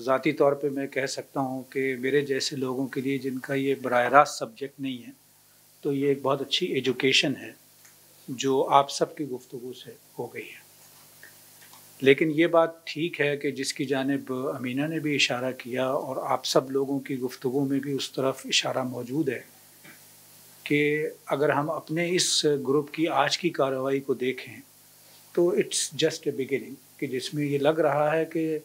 ذاتی طور پہ میں کہہ سکتا ہوں کہ میرے جیسے لوگوں کے لیے جن کا یہ براہ راست سبجیکٹ نہیں ہے تو یہ ایک بہت اچھی ایجوکیشن ہے جو آپ سب کی گفتگو سے ہو گئی ہے. لیکن یہ بات ٹھیک ہے کہ جس کی جانب امینہ نے بھی اشارہ کیا اور آپ سب لوگوں کی گفتگو میں بھی اس طرف اشارہ موجود ہے کہ اگر ہم اپنے اس گروپ کی آج کی کارروائی کو دیکھیں تو اٹس جسٹ اے بگننگ، کہ جس میں یہ لگ رہا ہے کہ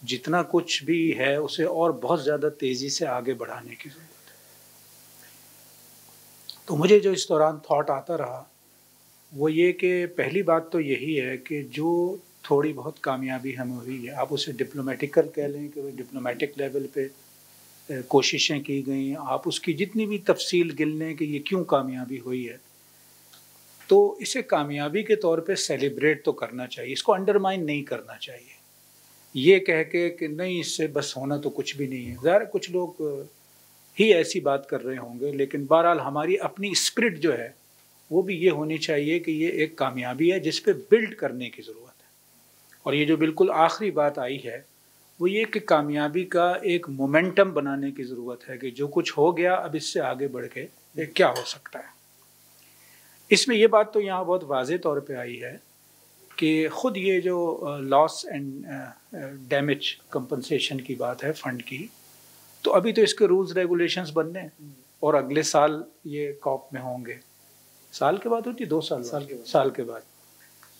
جتنا کچھ بھی ہے اسے اور بہت زیادہ تیزی سے آگے بڑھانے کی ضرورت ہے. تو مجھے جو اس دوران تھاٹ آتا رہا وہ یہ کہ پہلی بات تو یہی ہے کہ جو تھوڑی بہت کامیابی ہمیں ہوئی ہے، آپ اسے ڈپلومیٹیکل کہہ لیں کہ وہ ڈپلومیٹک لیول پہ کوششیں کی گئیں، آپ اس کی جتنی بھی تفصیل گن لیں کہ یہ کیوں کامیابی ہوئی ہے، تو اسے کامیابی کے طور پہ سیلیبریٹ تو کرنا چاہیے، اس کو انڈرمائن نہیں کرنا چاہیے یہ کہہ کے کہ نہیں اس سے بس ہونا تو کچھ بھی نہیں ہے. ظاہر کچھ لوگ ہی ایسی بات کر رہے ہوں گے، لیکن بہرحال ہماری اپنی اسپرٹ جو ہے وہ بھی یہ ہونی چاہیے کہ یہ ایک کامیابی ہے جس پہ بلڈ کرنے کی ضرورت ہے. اور یہ جو بالکل آخری بات آئی ہے وہ یہ کہ کامیابی کا ایک مومنٹم بنانے کی ضرورت ہے کہ جو کچھ ہو گیا اب اس سے آگے بڑھ کے کیا ہو سکتا ہے. اس میں یہ بات تو یہاں بہت واضح طور پہ آئی ہے کہ خود یہ جو لاس اینڈ ڈیمیج کمپنسیشن کی بات ہے فنڈ کی، تو ابھی تو اس کے رولز ریگولیشنز بننے ہیں اور اگلے سال یہ کاپ میں ہوں گے. سال کے بعد ہوتی 2 سال کے بعد.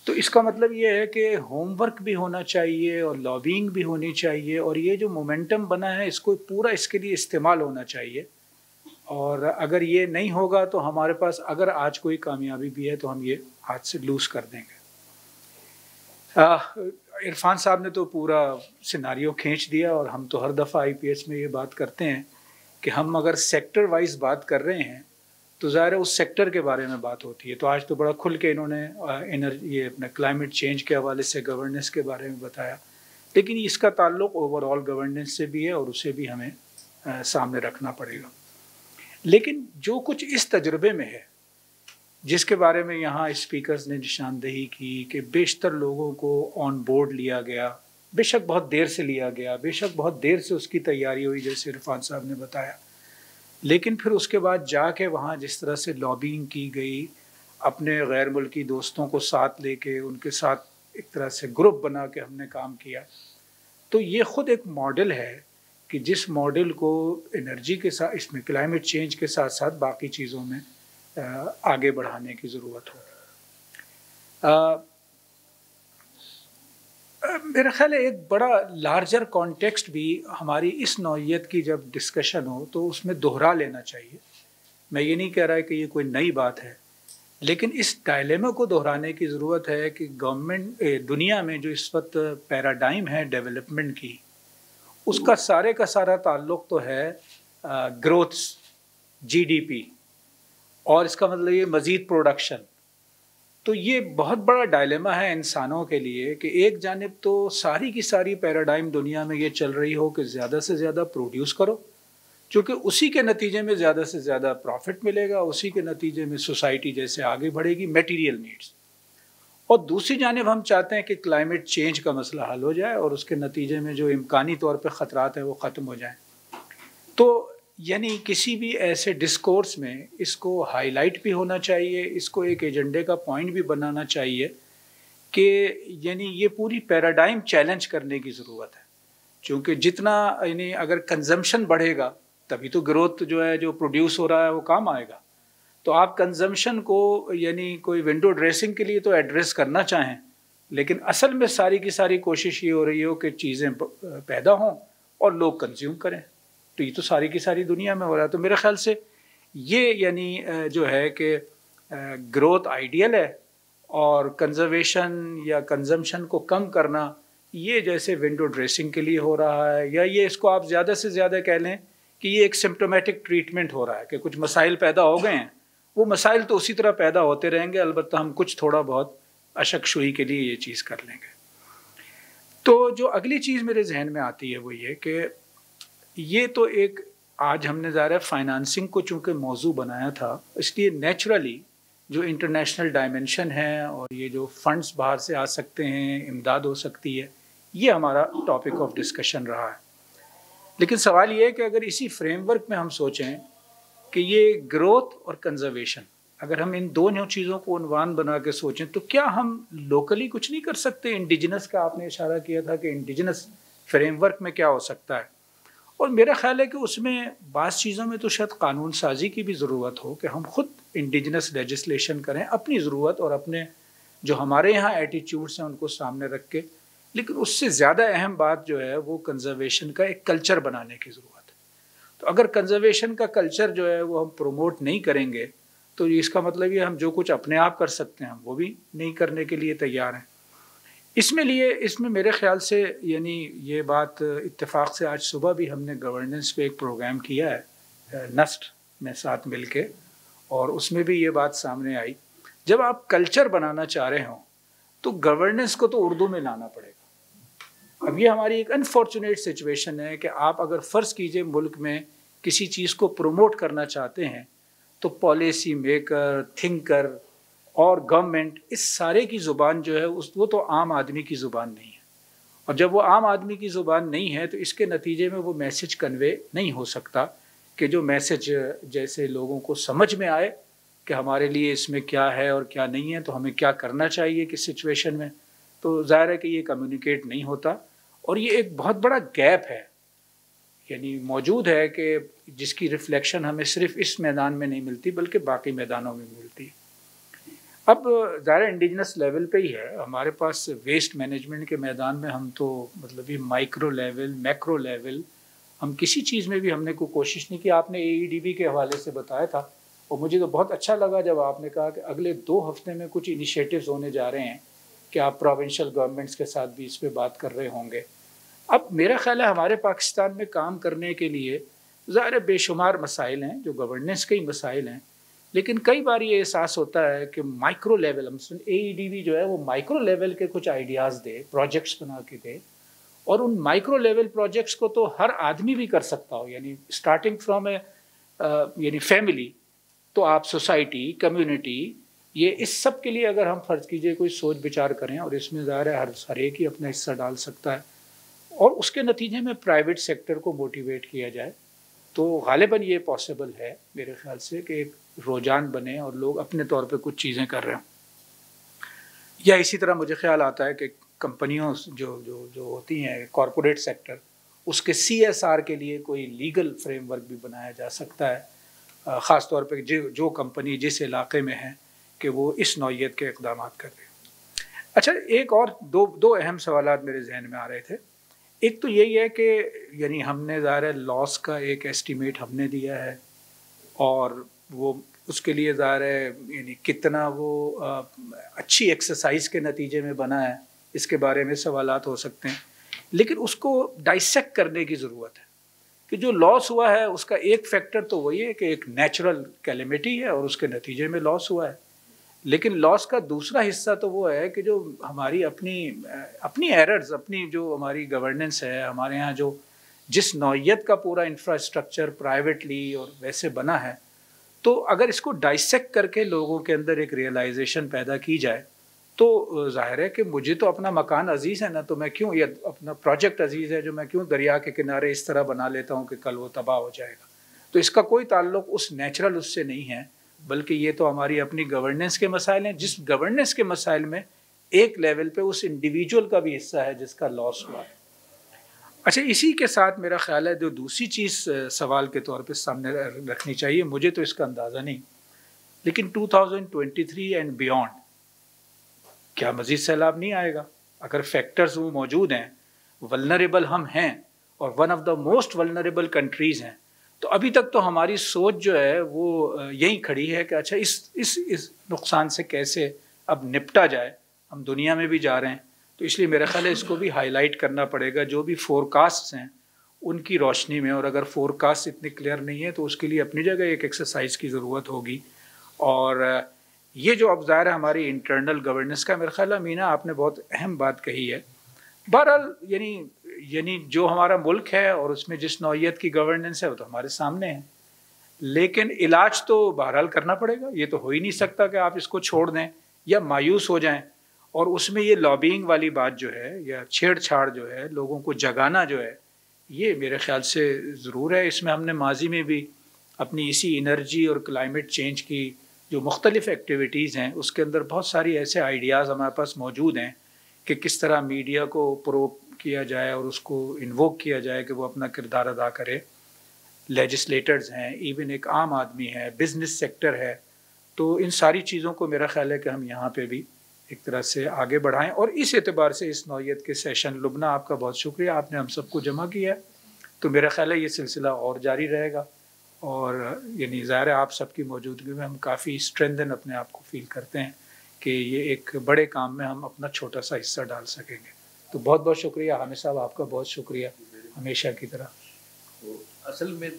تو اس کا مطلب یہ ہے کہ ہوم ورک بھی ہونا چاہیے اور لابینگ بھی ہونی چاہیے، اور یہ جو مومنٹم بنا ہے اس کو پورا اس کے لیے استعمال ہونا چاہیے. اور اگر یہ نہیں ہوگا تو ہمارے پاس اگر آج کوئی کامیابی بھی ہے تو ہم یہ ہاتھ سے لوز کر دیں گے. عرفان صاحب نے تو پورا سیناریو کھینچ دیا، اور ہم تو ہر دفعہ IPS میں یہ بات کرتے ہیں کہ ہم اگر سیکٹر وائز بات کر رہے ہیں تو ظاہر ہے اس سیکٹر کے بارے میں بات ہوتی ہے. تو آج تو بڑا کھل کے انہوں نے یہ اپنا کلائمیٹ چینج کے حوالے سے گورننس کے بارے میں بتایا، لیکن اس کا تعلق اوور آل گورننس سے بھی ہے اور اسے بھی ہمیں سامنے رکھنا پڑے گا. لیکن جو کچھ اس تجربے میں ہے جس کے بارے میں یہاں اسپیکرز نے نشاندہی کی کہ بیشتر لوگوں کو آن بورڈ لیا گیا، بے شک بہت دیر سے لیا گیا، بے شک بہت دیر سے اس کی تیاری ہوئی جیسے عرفان صاحب نے بتایا، لیکن پھر اس کے بعد جا کے وہاں جس طرح سے لابینگ کی گئی، اپنے غیر ملکی دوستوں کو ساتھ لے کے ان کے ساتھ ایک طرح سے گروپ بنا کے ہم نے کام کیا، تو یہ خود ایک ماڈل ہے کہ جس ماڈل کو انرجی کے ساتھ، اس میں کلائمیٹ چینج کے ساتھ ساتھ باقی چیزوں میں آگے بڑھانے کی ضرورت ہوگی. میرا خیال ہے ایک بڑا لارجر کانٹیکسٹ بھی ہماری اس نوعیت کی جب ڈسکشن ہو تو اس میں دوہرا لینا چاہیے. میں یہ نہیں کہہ رہا کہ یہ کوئی نئی بات ہے، لیکن اس ڈائلیما کو دہرانے کی ضرورت ہے کہ گورنمنٹ دنیا میں جو اس وقت پیراڈائم ہے ڈیولپمنٹ کی، اس کا سارے کا سارا تعلق تو ہے گروتھ، GDP، اور اس کا مطلب یہ مزید پروڈکشن. تو یہ بہت بڑا ڈائلیما ہے انسانوں کے لیے کہ ایک جانب تو ساری کی ساری پیراڈائم دنیا میں یہ چل رہی ہو کہ زیادہ سے زیادہ پروڈیوس کرو، چونکہ اسی کے نتیجے میں زیادہ سے زیادہ پروفٹ ملے گا، اسی کے نتیجے میں سوسائٹی جیسے آگے بڑھے گی، میٹیریل نیڈز. اور دوسری جانب ہم چاہتے ہیں کہ کلائمیٹ چینج کا مسئلہ حل ہو جائے اور اس کے نتیجے میں جو امکانی طور پہ خطرات ہیں وہ ختم ہو جائیں. تو یعنی کسی بھی ایسے ڈسکورس میں اس کو ہائی لائٹ بھی ہونا چاہیے، اس کو ایک ایجنڈے کا پوائنٹ بھی بنانا چاہیے کہ یعنی یہ پوری پیراڈائم چیلنج کرنے کی ضرورت ہے. چونکہ جتنا یعنی اگر کنزمپشن بڑھے گا تبھی تو گروتھ جو ہے جو پروڈیوس ہو رہا ہے وہ کام آئے گا. تو آپ کنزمپشن کو یعنی کوئی ونڈو ڈریسنگ کے لیے تو ایڈریس کرنا چاہیں، لیکن اصل میں ساری کی ساری کوشش یہ ہو رہی ہو کہ چیزیں پیدا ہوں اور لوگ کنزیوم کریں. تو یہ تو ساری کی ساری دنیا میں ہو رہا ہے. تو میرے خیال سے یہ یعنی جو ہے کہ گروتھ آئیڈیل ہے اور کنزرویشن یا کنزمپشن کو کم کرنا یہ جیسے ونڈو ڈریسنگ کے لیے ہو رہا ہے، یا یہ اس کو آپ زیادہ سے زیادہ کہہ لیں کہ یہ ایک سمپٹومیٹک ٹریٹمنٹ ہو رہا ہے کہ کچھ مسائل پیدا ہو گئے ہیں، وہ مسائل تو اسی طرح پیدا ہوتے رہیں گے، البتہ ہم کچھ تھوڑا بہت اشک شوئی کے لیے یہ چیز کر لیں گے. تو جو اگلی چیز میرے ذہن میں آتی ہے وہ یہ کہ یہ تو ایک آج ہم نے ظاہر فائنانسنگ کو چونکہ موضوع بنایا تھا، اس لیے نیچرلی جو انٹرنیشنل ڈائمنشن ہے اور یہ جو فنڈز باہر سے آ سکتے ہیں، امداد ہو سکتی ہے، یہ ہمارا ٹاپک آف ڈسکشن رہا ہے. لیکن سوال یہ ہے کہ اگر اسی فریم ورک میں ہم سوچیں کہ یہ گروتھ اور کنزرویشن، اگر ہم ان دونوں چیزوں کو عنوان بنا کے سوچیں تو کیا ہم لوکلی کچھ نہیں کر سکتے؟ انڈیجنس کا آپ نے اشارہ کیا تھا کہ انڈیجنس فریم ورک میں کیا ہو سکتا ہے، اور میرا خیال ہے کہ اس میں بعض چیزوں میں تو شاید قانون سازی کی بھی ضرورت ہو کہ ہم خود انڈیجنس لیجسلیشن کریں اپنی ضرورت اور اپنے جو ہمارے یہاں ایٹیچیوڈس ہیں ان کو سامنے رکھ کے، لیکن اس سے زیادہ اہم بات جو ہے وہ کنزرویشن کا ایک کلچر بنانے کی ضرورت ہے۔ تو اگر کنزرویشن کا کلچر جو ہے وہ ہم پروموٹ نہیں کریں گے تو اس کا مطلب یہ ہم جو کچھ اپنے آپ کر سکتے ہیں ہم وہ بھی نہیں کرنے کے لیے تیار ہیں۔ اس میں میرے خیال سے یعنی یہ بات اتفاق سے آج صبح بھی ہم نے گورننس پہ ایک پروگرام کیا ہے نسٹ میں ساتھ مل کے، اور اس میں بھی یہ بات سامنے آئی، جب آپ کلچر بنانا چاہ رہے ہوں تو گورننس کو تو اردو میں لانا پڑے گا۔ اب یہ ہماری ایک انفارچونیٹ سچویشن ہے کہ آپ اگر فرض کیجئے ملک میں کسی چیز کو پروموٹ کرنا چاہتے ہیں تو پالیسی میکر، تھنکر اور گورنمنٹ اس سارے کی زبان جو ہے وہ تو عام آدمی کی زبان نہیں ہے، اور جب وہ عام آدمی کی زبان نہیں ہے تو اس کے نتیجے میں وہ میسج کنوے نہیں ہو سکتا کہ جو میسج جیسے لوگوں کو سمجھ میں آئے کہ ہمارے لیے اس میں کیا ہے اور کیا نہیں ہے، تو ہمیں کیا کرنا چاہیے کس سچویشن میں، تو ظاہر ہے کہ یہ کمیونیکیٹ نہیں ہوتا، اور یہ ایک بہت بڑا گیپ ہے یعنی موجود ہے کہ جس کی ریفلیکشن ہمیں صرف اس میدان میں نہیں ملتی بلکہ باقی میدانوں میں ملتی ہے۔ اب ظاہر انڈیجنس لیول پہ ہی ہے، ہمارے پاس ویسٹ مینجمنٹ کے میدان میں ہم تو مطلب یہ مائکرو لیول، میکرو لیول، ہم کسی چیز میں بھی ہم نے کوئی کوشش نہیں کی۔ آپ نے AEDB کے حوالے سے بتایا تھا، اور مجھے تو بہت اچھا لگا جب آپ نے کہا کہ اگلے 2 ہفتے میں کچھ انیشیٹوز ہونے جا رہے ہیں کہ آپ پروونشل گورنمنٹس کے ساتھ بھی اس پہ بات کر رہے ہوں گے۔ اب میرا خیال ہے ہمارے پاکستان میں کام کرنے کے لیے ظاہر بے شمار مسائل ہیں جو گورننس کے ہی مسائل ہیں، لیکن کئی بار یہ احساس ہوتا ہے کہ مائکرو لیول، ہم AEDB جو ہے وہ مائکرو لیول کے کچھ آئیڈیاز دے، پروجیکٹس بنا کے دے، اور ان مائکرو لیول پروجیکٹس کو تو ہر آدمی بھی کر سکتا ہو، یعنی اسٹارٹنگ فرام یعنی فیملی تو آپ سوسائٹی، کمیونٹی، یہ اس سب کے لیے اگر ہم فرض کیجئے کوئی سوچ بچار کریں، اور اس میں ظاہر ہے ہر ایک ہی اپنا حصہ ڈال سکتا ہے، اور اس کے نتیجے میں پرائیویٹ سیکٹر کو موٹیویٹ کیا جائے تو غالباً یہ پاسبل ہے میرے خیال سے کہ ایک رجحان بنے اور لوگ اپنے طور پہ کچھ چیزیں کر رہے ہوں۔ یا اسی طرح مجھے خیال آتا ہے کہ کمپنیوں جو ہوتی ہیں کارپوریٹ سیکٹر، اس کے CSR کے لیے کوئی لیگل فریم ورک بھی بنایا جا سکتا ہے، خاص طور پہ جو کمپنی جس علاقے میں ہے کہ وہ اس نوعیت کے اقدامات کر رہے ہیں۔ اچھا، ایک اور دو اہم سوالات میرے ذہن میں آ رہے تھے۔ ایک تو یہی ہے کہ یعنی ہم نے ظاہر لاس کا ایک ایسٹیمیٹ ہم نے دیا ہے، اور وہ اس کے لیے ظاہر ہے یعنی کتنا وہ اچھی ایکسرسائز کے نتیجے میں بنا ہے اس کے بارے میں سوالات ہو سکتے ہیں، لیکن اس کو ڈائسیکٹ کرنے کی ضرورت ہے کہ جو لاس ہوا ہے اس کا ایک فیکٹر تو وہی ہے کہ ایک نیچرل کیلیمٹی ہے اور اس کے نتیجے میں لاس ہوا ہے، لیکن لاس کا دوسرا حصہ تو وہ ہے کہ جو ہماری اپنی ایررز، اپنی جو ہماری گورننس ہے، ہمارے ہاں جو جس نوعیت کا پورا انفراسٹرکچر پرائیویٹلی اور ویسے بنا ہے، تو اگر اس کو ڈائسیکٹ کر کے لوگوں کے اندر ایک ریئلائزیشن پیدا کی جائے تو ظاہر ہے کہ مجھے تو اپنا مکان عزیز ہے نا، تو میں کیوں، یا اپنا پروجیکٹ عزیز ہے جو میں کیوں دریا کے کنارے اس طرح بنا لیتا ہوں کہ کل وہ تباہ ہو جائے گا۔ تو اس کا کوئی تعلق اس نیچرل اس سے نہیں ہے، بلکہ یہ تو ہماری اپنی گورننس کے مسائل ہیں، جس گورننس کے مسائل میں ایک لیول پہ اس انڈیویجول کا بھی حصہ ہے جس کا لاس ہوا ہے۔ اچھا، اسی کے ساتھ میرا خیال ہے جو دوسری چیز سوال کے طور پہ سامنے رکھنی چاہیے، مجھے تو اس کا اندازہ نہیں، لیکن 2023 اینڈ بیونڈ کیا مزید سیلاب نہیں آئے گا؟ اگر فیکٹرز وہ موجود ہیں، ولنریبل ہم ہیں اور one of the most vulnerable countries ہیں، تو ابھی تک تو ہماری سوچ جو ہے وہ یہی کھڑی ہے کہ اچھا اس نقصان سے کیسے اب نپٹا جائے۔ ہم دنیا میں بھی جا رہے ہیں، تو اس لیے میرا خیال ہے اس کو بھی ہائی لائٹ کرنا پڑے گا، جو بھی فورکاسٹس ہیں ان کی روشنی میں، اور اگر فورکاسٹ اتنے کلیئر نہیں ہے تو اس کے لیے اپنی جگہ ایک ایکسرسائز کی ضرورت ہوگی۔ اور یہ جو اب ظاہر ہے ہماری انٹرنل گورننس کا، میرا خیال ہے مینا آپ نے بہت اہم بات کہی ہے۔ بہرحال یعنی جو ہمارا ملک ہے اور اس میں جس نوعیت کی گورننس ہے وہ تو ہمارے سامنے ہے، لیکن علاج تو بہرحال کرنا پڑے گا۔ یہ تو ہو ہی نہیں سکتا کہ آپ اس کو چھوڑ دیں یا مایوس ہو جائیں، اور اس میں یہ لابینگ والی بات جو ہے یا چھیڑ چھاڑ جو ہے، لوگوں کو جگانا جو ہے، یہ میرے خیال سے ضرور ہے. اس میں ہم نے ماضی میں بھی اپنی اسی انرجی اور کلائمیٹ چینج کی جو مختلف ایکٹیویٹیز ہیں اس کے اندر بہت ساری ایسے آئیڈیاز ہمارے پاس موجود ہیں کہ کس طرح میڈیا کو پرو کیا جائے اور اس کو انووک کیا جائے کہ وہ اپنا کردار ادا کرے. لیجسلیٹرز ہیں، ایون ایک عام آدمی ہے، بزنس سیکٹر ہے. تو ان ساری چیزوں کو میرا خیال ہے کہ ہم یہاں پہ بھی ایک طرح سے آگے بڑھائیں. اور اس اعتبار سے اس نوعیت کے سیشن، لبنہ آپ کا بہت شکریہ، آپ نے ہم سب کو جمع کیا ہے. تو میرا خیال ہے یہ سلسلہ اور جاری رہے گا، اور یعنی ظاہر ہے آپ سب کی موجودگی میں ہم کافی اسٹرینتھن اپنے آپ کو فیل کرتے ہیں کہ یہ ایک بڑے کام میں ہم اپنا چھوٹا سا حصہ ڈال سکیں گے. تو بہت بہت شکریہ حامد صاحب، آپ کا بہت شکریہ ہمیشہ کی طرح. اصل میں